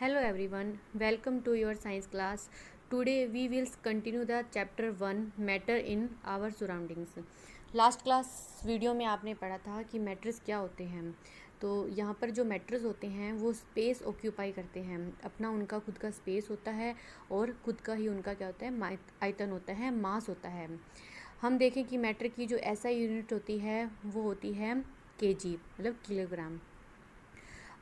Hello everyone, welcome to your science class. Today we will continue the chapter 1 matter in our surroundings. Last class video में आपने पढ़ा था कि matters क्या होते हैं। तो यहाँ पर जो मैटर्स होते हैं वो स्पेस ऑक्यूपाई करते हैं, अपना उनका खुद का स्पेस होता है और खुद का ही उनका क्या होता है, आयतन होता है, मास होता है। हम देखें कि मैटर की जो एसआई यूनिट होती है वो होती है केजी, मतलब किलोग्राम।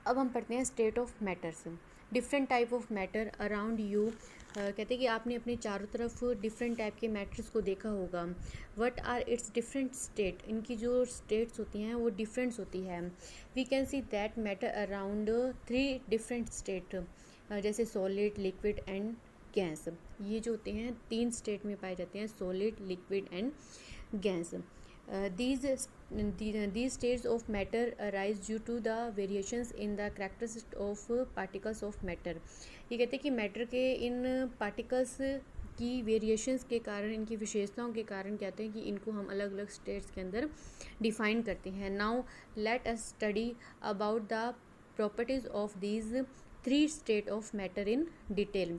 अब हम पढ़ते हैं state of matters. Different type of matter around you, कहते हैं कि आपने अपने चारों तरफ डिफरेंट टाइप के मैटर्स को देखा होगा। What are its different state, इनकी जो स्टेट्स होती हैं वो डिफरेंट्स होती है। We can see that matter around 3 different state, जैसे सॉलिड, लिक्विड एंड गैस। ये जो होते हैं 3 स्टेट में पाए जाते हैं, solid, liquid and gas. These states of matter arise due to the variations in the characteristics of particles of matter। ये कहते हैं कि मैटर के इन पार्टिकल्स की वेरिएशंस के कारण, इनकी विशेषताओं के कारण कहते हैं कि इनको हम अलग अलग स्टेट्स के अंदर डिफाइन करते हैं। Now let us study about the properties of these 3 state of matter in detail.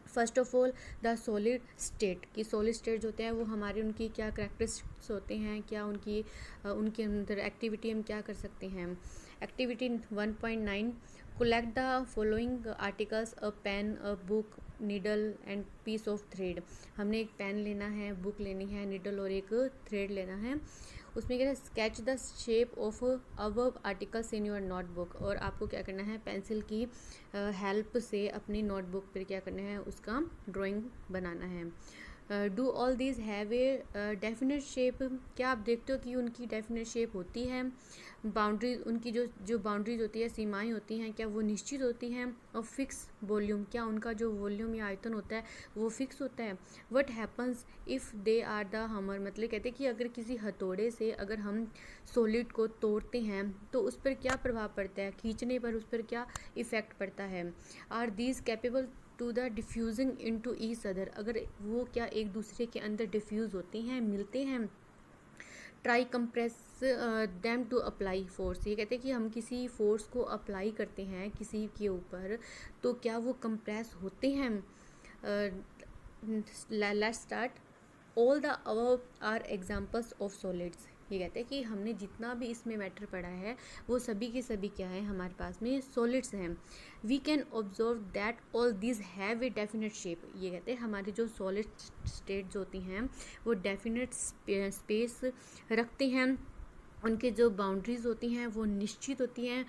First of all the solid state, कि सॉलिड स्टेट जो होते हैं वो हमारे उनकी क्या करैक्टरिस्टिक्स होते हैं, क्या उनके अंदर एक्टिविटी हम क्या कर सकते हैं। Activity 1.9, collect the following articles, a pen, a book, needle and piece of thread. हमने एक पेन लेना है, बुक लेनी है, नीडल और एक थ्रेड लेना है। उसमें क्या है, sketch the shape of above articles in your notebook, और आपको क्या करना है, पेंसिल की हेल्प से अपनी नोटबुक पर क्या करना है, उसका ड्राइंग बनाना है। Do all these have a definite shape, क्या आप देखते हो कि उनकी डेफिनेट शेप होती है। बाउंड्रीज, उनकी जो बाउंड्रीज होती है, सीमाएं होती हैं, क्या वो निश्चित होती हैं। और फिक्स वॉल्यूम, क्या उनका जो वॉल्यूम या आयतन होता है वो फिक्स होता है। What happens if they are the hammer, मतलब कहते हैं कि अगर किसी हथौड़े से अगर हम सॉलिड को तोड़ते हैं तो उस पर क्या प्रभाव पड़ता है, खींचने पर उस पर क्या इफ़ेक्ट पड़ता है। Are these capable to the diffusing into each other, अगर वो क्या एक दूसरे के अंदर डिफ्यूज़ होते हैं, मिलते हैं। Try compress them to apply force, ये कहते हैं कि हम किसी फोर्स को अप्लाई करते हैं किसी के ऊपर तो क्या वो कंप्रेस होते हैं। Let's start. All the above are examples of solids, ये कहते हैं कि हमने जितना भी इसमें मैटर पढ़ा है वो सभी के सभी क्या है, हमारे पास में सॉलिड्स हैं। We can observe that all these have a definite shape, ये कहते हैं हमारी जो सॉलिड स्टेट्स होती हैं वो डेफिनेट स्पेस रखते हैं, उनके जो बाउंड्रीज होती हैं वो निश्चित होती हैं।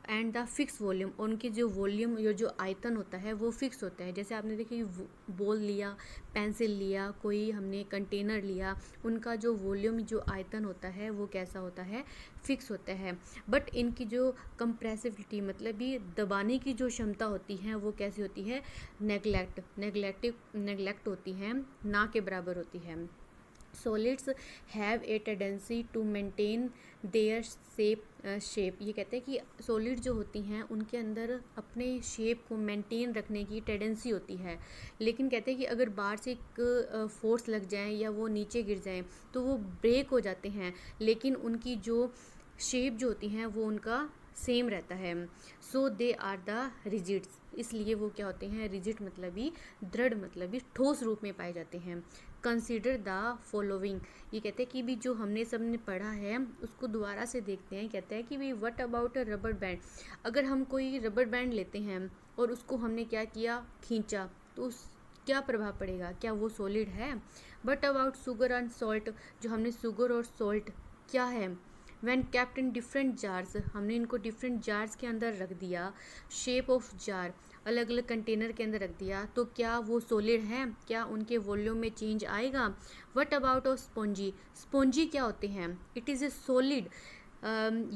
एंड द फिक्स वॉल्यूम, उनकी जो वॉल्यूम जो आयतन होता है वो फिक्स होता है। जैसे आपने देखिए बॉल लिया, पेंसिल लिया, कोई हमने कंटेनर लिया, उनका जो वॉल्यूम जो आयतन होता है वो कैसा होता है, फिक्स होता है। बट इनकी जो कंप्रेसिबिलिटी, मतलब ये दबाने की जो क्षमता होती है वो कैसी होती है, नेगलेक्ट होती है, ना के बराबर होती है। Solids have a tendency to maintain their shape, ये कहते हैं कि सॉलिड जो होती हैं उनके अंदर अपने शेप को मेंटेन रखने की टेंडेंसी होती है। लेकिन कहते हैं कि अगर बाहर से एक फोर्स लग जाए या वो नीचे गिर जाए तो वो ब्रेक हो जाते हैं, लेकिन उनकी जो शेप जो होती हैं वो उनका सेम रहता है। सो दे आर द रिजिड्स, इसलिए वो क्या होते हैं, रिजिड मतलब भी दृढ़, मतलब भी ठोस रूप में पाए जाते हैं। कंसिडर द फॉलोइंग, ये कहते हैं कि भी जो हमने सबने पढ़ा है उसको दोबारा से देखते हैं। कहते हैं कि भी what about a rubber band, अगर हम कोई रबर बैंड लेते हैं और उसको हमने क्या किया, खींचा, तो उस क्या प्रभाव पड़ेगा, क्या वो सॉलिड है। But about sugar and salt, जो हमने शुगर और सॉल्ट क्या है, when kept in different jars, हमने इनको डिफरेंट जार्स के अंदर रख दिया, शेप ऑफ जार, अलग अलग कंटेनर के अंदर रख दिया, तो क्या वो सॉलिड हैं, क्या उनके वॉल्यूम में चेंज आएगा। What about of spongy, spongy क्या होते हैं, it is a solid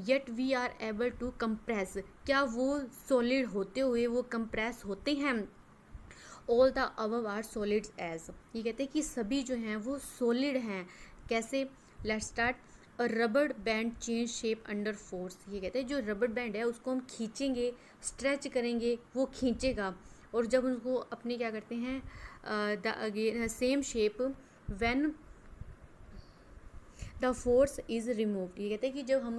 yet we are able to compress, क्या वो सॉलिड होते हुए वो कंप्रेस होते हैं। All the above are solids as, ये कहते हैं कि सभी जो हैं वो सॉलिड हैं। कैसे, let's start. Rubber band change shape under force, ये कहते हैं जो रबर बैंड है उसको हम खींचेंगे, स्ट्रेच करेंगे, वो खींचेगा, और जब उसको अपने क्या करते हैं the again same shape when the force is removed. ये कहते हैं कि जब हम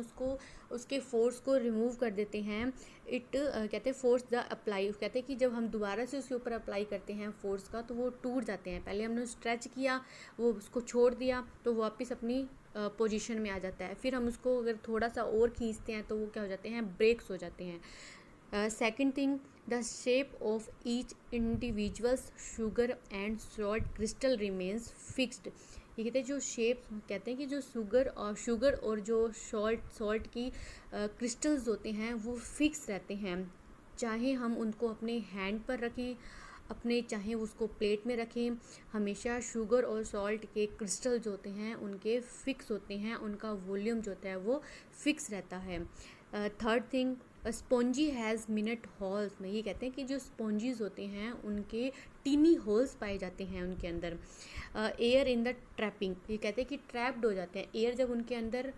उसके फोर्स को रिमूव कर देते हैं, इट कहते हैं फोर्स द अप्लाई, कहते हैं कि जब हम दोबारा से उसके ऊपर अप्लाई करते हैं फोर्स का तो वो टूट जाते हैं। पहले हमने स्ट्रेच किया, वो उसको छोड़ दिया तो वो वापस अपनी पोजीशन में आ जाता है। फिर हम उसको अगर थोड़ा सा और खींचते हैं तो वो क्या हो जाते हैं, ब्रेक्स हो जाते हैं। Second thing, the shape of each individuals sugar and salt crystal remains fixed. ये कहते हैं जो शेप, कहते हैं कि जो शुगर और जो सॉल्ट की क्रिस्टल्स होते हैं वो फिक्स रहते हैं, चाहे हम उनको अपने हैंड पर रखें, चाहे उसको प्लेट में रखें, हमेशा शुगर और सॉल्ट के क्रिस्टल जो होते हैं उनके फिक्स होते हैं, उनका वॉल्यूम जो होता है वो फिक्स रहता है। Third thing, spongy has minute holes में, ये कहते हैं कि जो स्पॉन्जीज होते हैं उनके टीनी होल्स पाए जाते हैं उनके अंदर। एयर इन द ट्रैपिंग, ये कहते हैं कि ट्रैप्ड हो जाते हैं, एयर जब उनके अंदर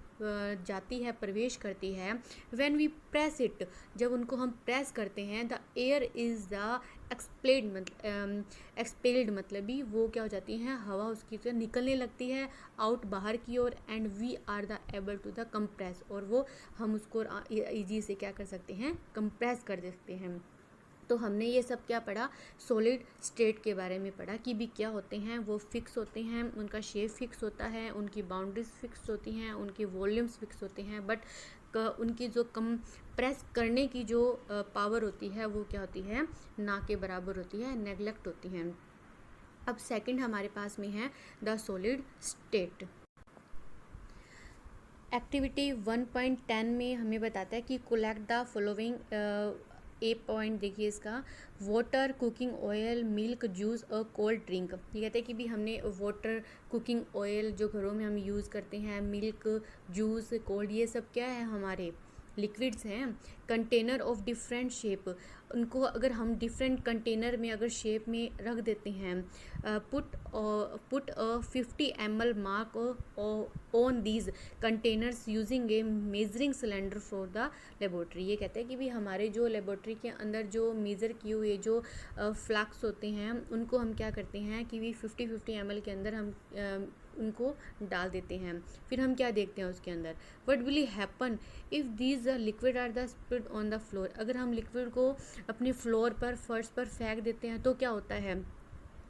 जाती है, प्रवेश करती है। व्हेन वी प्रेस इट, जब उनको हम प्रेस करते हैं, the air is the expelled मतलब भी वो क्या हो जाती है, हवा उसकी से निकलने लगती है आउट बाहर की ओर, and we are the able to the compress, और वो हम उसको ईजी से क्या कर सकते हैं, कंप्रेस कर सकते हैं। तो हमने ये सब क्या पढ़ा, सॉलिड स्टेट के बारे में पढ़ा कि भी क्या होते हैं, वो फिक्स होते हैं, उनका शेप फिक्स होता है, उनकी बाउंड्रीज फिक्स होती हैं, उनके वॉल्यूम्स फिक्स होते हैं, बट उनकी जो कंप्रेस करने की जो पावर होती है वो क्या होती है, ना के बराबर होती है, नेगलेक्ट होती हैं। अब सेकंड हमारे पास में है द सॉलिड स्टेट। एक्टिविटी 1.10 में हमें बताता है कि collect the following A point देखिए इसका, water, cooking oil, milk, juice और कोल्ड ड्रिंक। ये कहते हैं कि भी हमने वाटर, कुकिंग ऑयल जो घरों में हम यूज़ करते हैं, मिल्क, जूस, कोल्ड, ये सब क्या है, हमारे लिक्विड्स हैं। कंटेनर ऑफ डिफरेंट शेप, उनको अगर हम डिफरेंट कंटेनर में अगर शेप में रख देते हैं, put a 50 ml mark on these containers using A measuring cylinder for the laboratory. ये कहते हैं कि भी हमारे जो लेबोरेटरी के अंदर जो मेज़र किए हुए जो फ्लास्क होते हैं उनको हम क्या करते हैं कि भी 50 ml के अंदर हम उनको डाल देते हैं। फिर हम क्या देखते हैं उसके अंदर, what will happen if these liquid are the spread on the floor. अगर हम लिक्विड को अपने फ्लोर पर, फर्श पर फेंक देते हैं तो क्या होता है,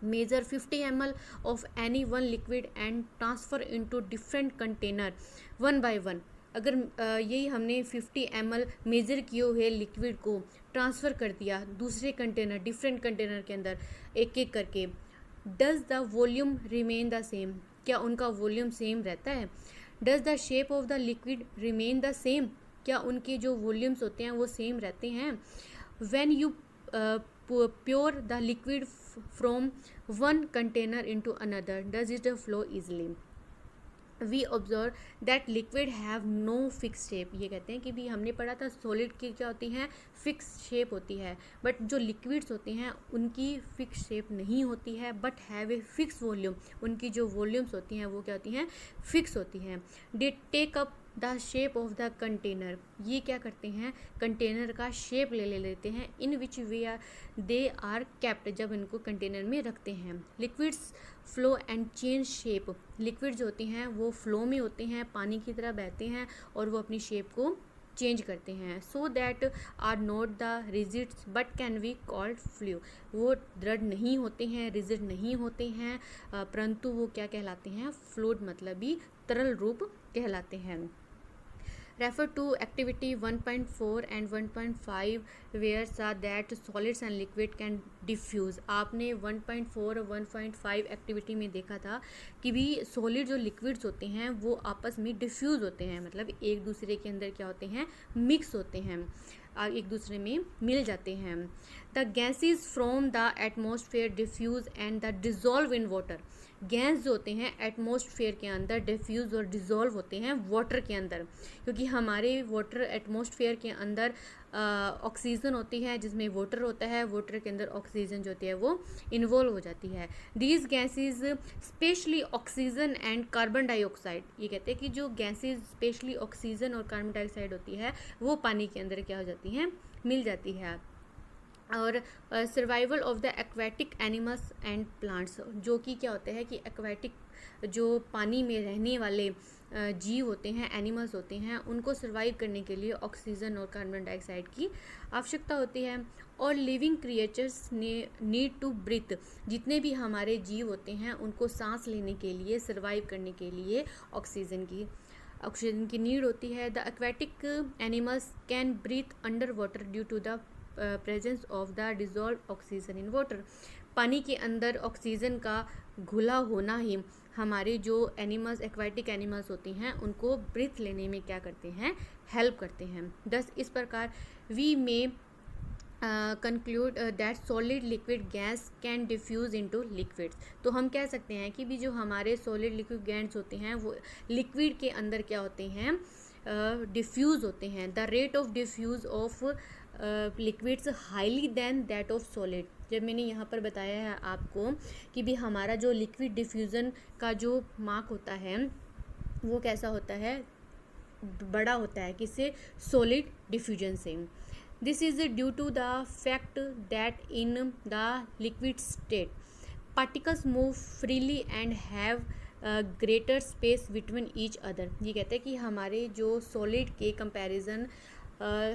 measure 50 ml of any one liquid and transfer into different container one by one. अगर यही हमने 50 ml मेज़र किए हुए लिक्विड को ट्रांसफ़र कर दिया दूसरे कंटेनर, डिफरेंट कंटेनर के अंदर एक एक करके, does the volume remain the same, क्या उनका वॉल्यूम सेम रहता है। Does the shape of the liquid remain the same, क्या उनके जो वॉल्यूम्स होते हैं वो सेम रहते हैं। When you pour the liquid from one container into another does it flow easily. We observe that liquid have no fix shape. ये कहते हैं कि भी हमने पढ़ा था सॉलिड की क्या होती हैं, फिक्स शेप होती है, बट जो लिक्विड्स होते हैं उनकी फिक्स शेप नहीं होती है, but have a fix volume, उनकी जो वॉल्यूम्स होती हैं वो क्या होती हैं, फिक्स होती हैं। They take up the shape of the container, ये क्या करते हैं, कंटेनर का शेप ले लेते हैं, इन विच वे आर दे आर कैप्ट, जब इनको कंटेनर में रखते हैं। Liquids flow and change shape, liquids होती हैं वो फ्लो में होते हैं, पानी की तरह बहते हैं और वो अपनी शेप को चेंज करते हैं। So that are not the rigids but can be called flu, वो दृढ़ नहीं होते हैं, रिजिड नहीं होते हैं, परंतु वो क्या कहलाते हैं, फ्लूइड मतलब भी तरल रूप कहलाते हैं। Refer to activity 1.4 and 1.5 where saw that solids and liquid can diffuse। आपने 1.4 और 1.5 एक्टिविटी में देखा था कि भी सॉलिड जो लिक्विड्स होते हैं वो आपस में डिफ्यूज़ होते हैं, मतलब एक दूसरे के अंदर क्या होते हैं, मिक्स होते हैं, एक दूसरे में मिल जाते हैं। The gases from the atmosphere diffuse and the dissolve in water, gas जो होते हैं एटमॉस्फेयर के अंदर डिफ्यूज़ और डिज़ोल्व होते हैं वाटर के अंदर, क्योंकि हमारे वाटर एटमॉस्फेयर के अंदर ऑक्सीजन होती है जिसमें वाटर होता है, वाटर के अंदर ऑक्सीजन जो होती है वो इन्वॉल्व हो जाती है। These gases specially oxygen and carbon dioxide, ये कहते हैं कि जो गैसेज स्पेशली ऑक्सीजन और कार्बन डाइऑक्साइड होती है वो पानी के अंदर क्या हो जाती हैं, मिल जाती है। और survival of the aquatic animals and plants, जो कि क्या होते हैं कि एक्वेटिक जो पानी में रहने वाले जीव होते हैं, एनिमल्स होते हैं, उनको सर्वाइव करने के लिए ऑक्सीजन और कार्बन डाइऑक्साइड की आवश्यकता होती है। और living creatures need to breathe, जितने भी हमारे जीव होते हैं उनको सांस लेने के लिए, सर्वाइव करने के लिए ऑक्सीजन की नीड होती है। The aquatic animals can breathe under water due to the presence of the dissolve oxygen in water. पानी के अंदर ऑक्सीजन का घुला होना ही हमारे जो एनिमल्स, एक्वाटिक एनिमल्स होती हैं, उनको ब्रीथ लेने में क्या करते हैं, हेल्प करते हैं। दस इस प्रकार we may conclude that solid liquid gas can diffuse into liquids. तो हम कह सकते हैं कि भी जो हमारे सॉलिड लिक्विड गैस होते हैं वो लिक्विड के अंदर क्या होते हैं, डिफ्यूज़ होते हैं। The rate of diffuse of liquids highly than that of solid. जब मैंने यहाँ पर बताया है आपको कि भी हमारा जो लिक्विड डिफ्यूज़न का जो मार्क होता है वो कैसा होता है, बड़ा होता है, किससे, सॉलिड डिफ्यूजन से। This is due to the fact that in the liquid state particles move freely and have greater space between each other. ये कहते हैं कि हमारे जो सॉलिड के कंपैरिजन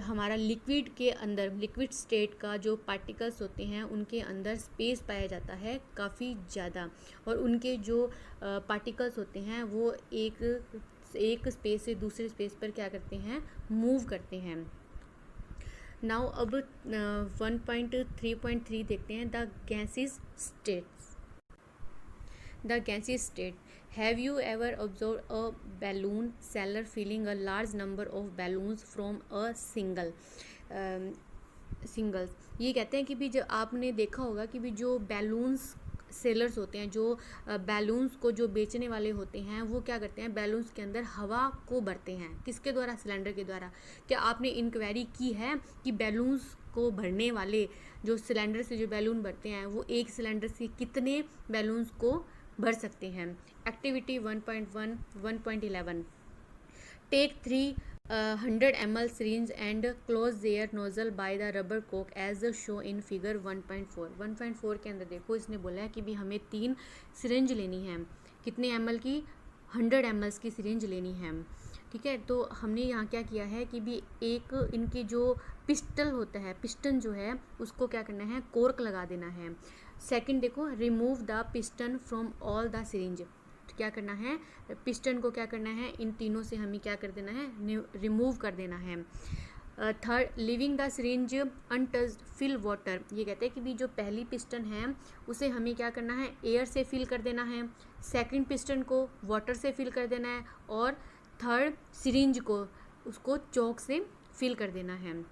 हमारा लिक्विड के अंदर, लिक्विड स्टेट का जो पार्टिकल्स होते हैं उनके अंदर स्पेस पाया जाता है काफ़ी ज़्यादा, और उनके जो पार्टिकल्स होते हैं वो एक स्पेस से दूसरे स्पेस पर क्या करते हैं, मूव करते हैं। नाउ अब 1.3.3 देखते हैं, the gases states. The gases state, have you ever observe a balloon seller filling a large number of balloons from a singles. ये कहते हैं कि भी जो आपने देखा होगा कि भी जो बैलून्स सेलर्स होते हैं, जो बैलून्स को जो बेचने वाले होते हैं, वो क्या करते हैं, बैलून्स के अंदर हवा को भरते हैं। किसके द्वारा, सिलेंडर के द्वारा। क्या आपने इंक्वायरी की है कि बैलून्स को भरने वाले जो सिलेंडर से जो बैलून भरते हैं वो एक सिलेंडर से कितने बैलून्स को भर सकते हैं। Activity 1.1 1.11, take 300 ml syringe and close their nozzle by the rubber cork as shown in figure 1.4। 1.4 के अंदर देखो, इसने बोला है कि भी हमें 3 सिरिंज लेनी है। कितने ml की, 100 ml की सिरिंज लेनी है। ठीक है, तो हमने यहाँ क्या किया है कि भी एक इनके जो पिस्टल होता है, पिस्टन जो है उसको क्या करना है, कोर्क लगा देना है। सेकंड देखो, remove the piston from all the syringe. क्या करना है, पिस्टन को क्या करना है, इन तीनों से हमें क्या कर देना है, रिमूव कर देना है। Third, living the syringe untouched fill water. ये कहते हैं कि भी जो पहली पिस्टन है उसे हमें क्या करना है, एयर से फिल कर देना है। सेकंड पिस्टन को वाटर से फिल कर देना है, और थर्ड सिरिंज को उसको चौक से फिल कर देना है।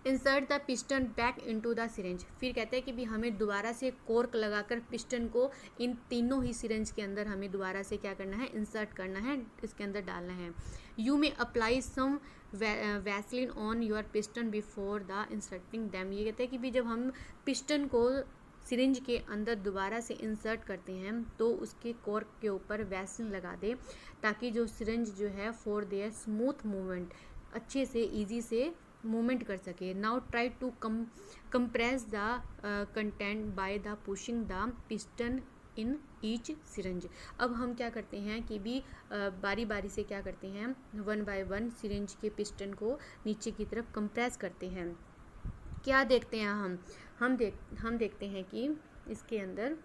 Insert the piston back into the syringe. फिर कहते हैं कि भी हमें दोबारा से कोर्क लगाकर पिस्टन को इन तीनों ही सिरिंज के अंदर हमें दोबारा से क्या करना है, इंसर्ट करना है, इसके अंदर डालना है। You may apply some Vaseline on your piston before the inserting them. ये कहते हैं कि भी जब हम पिस्टन को सिरिंज के अंदर दोबारा से इंसर्ट करते हैं तो उसके कॉर्क के ऊपर वैसलिन लगा दे, ताकि जो सिरिंज जो है फॉर देयर स्मूथ मूवमेंट, अच्छे से ईजी से मूवमेंट कर सके। Now try to compress the content by the pushing the piston in each syringe. अब हम क्या करते हैं कि भी बारी बारी से क्या करते हैं, 1 by 1 सिरिंज के पिस्टन को नीचे की तरफ कंप्रेस करते हैं। क्या देखते हैं हम देखते हैं कि इसके अंदर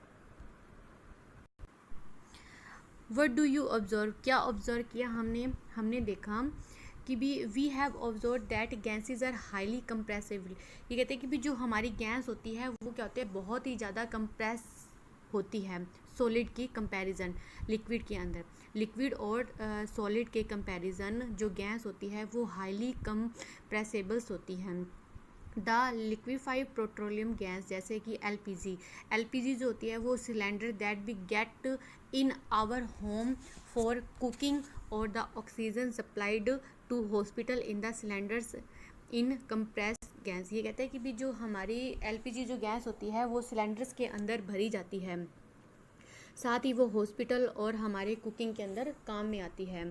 व्हाट डू यू ऑब्जर्व, क्या ऑब्जर्व किया हमने देखा कि भी we have observe that gases are highly compressible. ये कहते हैं कि भी जो हमारी गैस होती है वो क्या होती है, बहुत ही ज़्यादा कंप्रेस होती है सॉलिड की कंपैरिजन लिक्विड के अंदर। लिक्विड और सॉलिड के कंपैरिजन जो गैस होती है वो हाईली कंप्रेसिबल्स होती हैं। द लिक्विफाइड पेट्रोलियम गैस, जैसे कि एलपीजी जो होती है वो cylinder that we get in our home for cooking, और the oxygen supplied to hospital in the cylinders in compress gas. ये कहते हैं कि भी जो हमारी एलपीजी जो गैस होती है वो सिलेंडर्स के अंदर भरी जाती है, साथ ही वो हॉस्पिटल और हमारे कुकिंग के अंदर काम में आती है।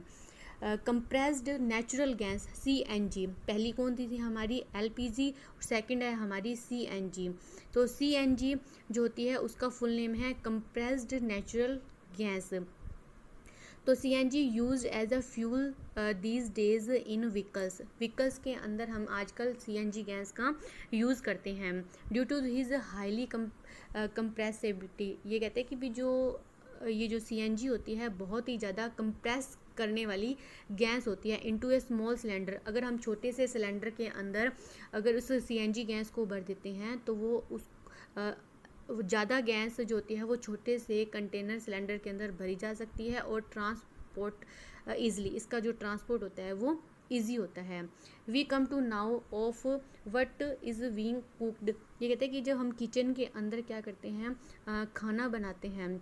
कंप्रेस्ड नेचुरल गैस CNG, पहली कौन थी हमारी LPG, सेकंड है हमारी CNG। तो CNG जो होती है उसका फुल नेम है कंप्रेस्ड नेचुरल गैस। तो CNG use as a fuel these days in vehicles के अंदर हम आजकल CNG गैस का यूज़ करते हैं। Due to his highly compressibility, ये कहते हैं कि भी जो ये जो CNG होती है बहुत ही ज़्यादा कंप्रेस करने वाली गैस होती है इनटू ए स्मॉल सिलेंडर। अगर हम छोटे से सिलेंडर के अंदर अगर उस CNG गैस को भर देते हैं तो वो उस ज़्यादा गैस जो होती है वो छोटे से कंटेनर सिलेंडर के अंदर भरी जा सकती है और ट्रांसपोर्ट ईज़िली, इसका जो ट्रांसपोर्ट होता है वो ईजी होता है। We come to now of what is being cooked, ये कहते हैं कि जब हम किचन के अंदर क्या करते हैं खाना बनाते हैं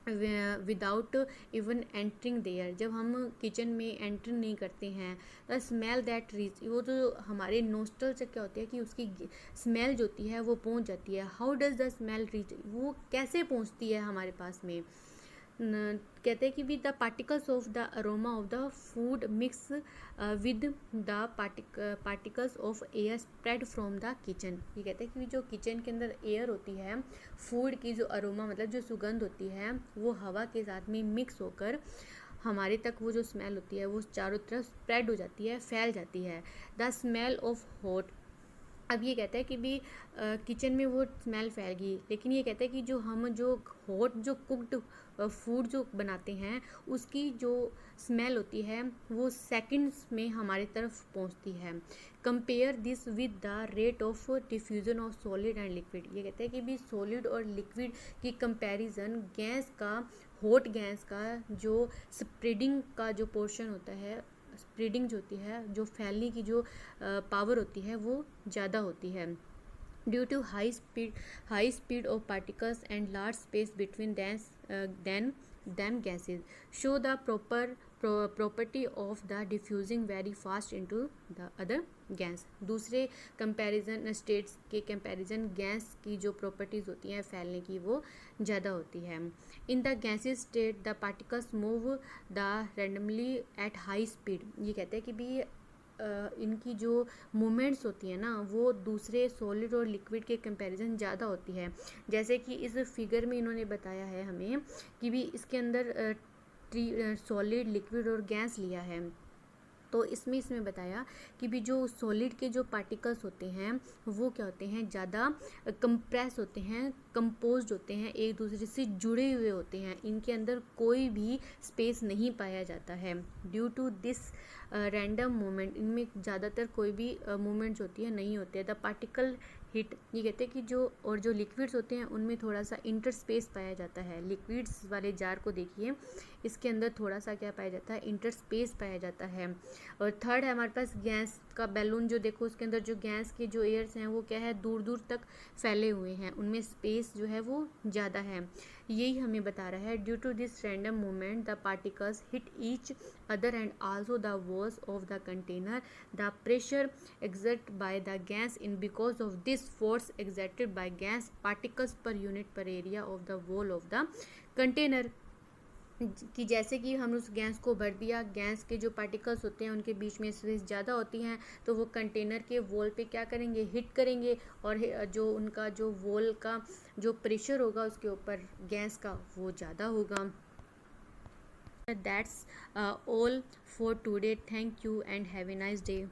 विदाउट इवन एंटरिंग देयर, जब हम किचन में एंटर नहीं करते हैं, द स्मेल दैट रीच, वो तो हमारे नोस्ट्रल से क्या होती है कि उसकी स्मेल जो होती है वो पहुंच जाती है। How does the smell reach, वो कैसे पहुंचती है हमारे पास में, कहते हैं कि with the particles of the aroma of the food mix with the particles of air spread from the kitchen, ये कहते हैं कि जो किचन के अंदर एयर होती है, फूड की जो अरोमा मतलब जो सुगंध होती है वो हवा के साथ में मिक्स होकर हमारे तक वो जो स्मेल होती है वो चारों तरफ स्प्रेड हो जाती है, फैल जाती है। द स्मेल ऑफ हॉट, अब ये कहता है कि भी किचन में वो स्मेल फैल गई, लेकिन ये कहता है कि जो हम जो हॉट जो कुक्ड फूड जो बनाते हैं उसकी जो स्मेल होती है वो सेकंड्स में हमारी तरफ पहुंचती है। Compare this with the rate of diffusion of solid and liquid, ये कहते हैं कि भी सॉलिड और लिक्विड की कंपैरिजन गैस का, हॉट गैस का जो स्प्रेडिंग का जो पोर्शन होता है, स्प्रेडिंग जो होती है, जो फैलने की जो पावर होती है वो ज़्यादा होती है। Due to high speed of particles and large space between them gases show the property of the diffusing very fast into the other gas. दूसरे कंपैरिजन स्टेट्स के कंपैरिजन गैस की जो प्रॉपर्टीज़ होती हैं फैलने की वो ज़्यादा होती है। In the gases state the particles move the randomly at high speed, ये कहते हैं कि भी इनकी जो मूवमेंट्स होती है ना वो दूसरे सॉलिड और लिक्विड के कंपैरिजन ज़्यादा होती है। जैसे कि इस फिगर में इन्होंने बताया है हमें कि भी इसके अंदर सॉलिड, लिक्विड और गैस लिया है, तो इसमें बताया कि भी जो सॉलिड के जो पार्टिकल्स होते हैं वो क्या होते हैं, ज़्यादा कंप्रेस होते हैं, कंपोज्ड होते हैं, एक दूसरे से जुड़े हुए होते हैं, इनके अंदर कोई भी स्पेस नहीं पाया जाता है। Due to this random movement, इनमें ज़्यादातर कोई भी मूवमेंट जो होती है नहीं होती है। द पार्टिकल हिट, ये कहते हैं कि जो लिक्विड्स होते हैं उनमें थोड़ा सा इंटर स्पेस पाया जाता है। लिक्विड्स वाले जार को देखिए, इसके अंदर थोड़ा सा क्या पाया जाता है, इंटर स्पेस पाया जाता है। और थर्ड है हमारे पास गैस का बैलून, जो देखो उसके अंदर जो गैस के जो एयर्स हैं वो क्या है, दूर दूर तक फैले हुए हैं, उनमें स्पेस जो है वो ज़्यादा है, यही हमें बता रहा है। Due to this random movement the particles hit each other and also the walls of the container, the pressure exerted by the gas in because of this force exerted by gas particles per unit per area of the wall of the container, कि जैसे कि हम उस gas को भर दिया, gas के जो पार्टिकल्स होते हैं उनके बीच में स्पेस ज़्यादा होती हैं, तो वो कंटेनर के वॉल पे क्या करेंगे, हिट करेंगे, और जो उनका जो वॉल का जो प्रेशर होगा उसके ऊपर गैस का वो ज़्यादा होगा। That's all for today, thank you and have a nice day.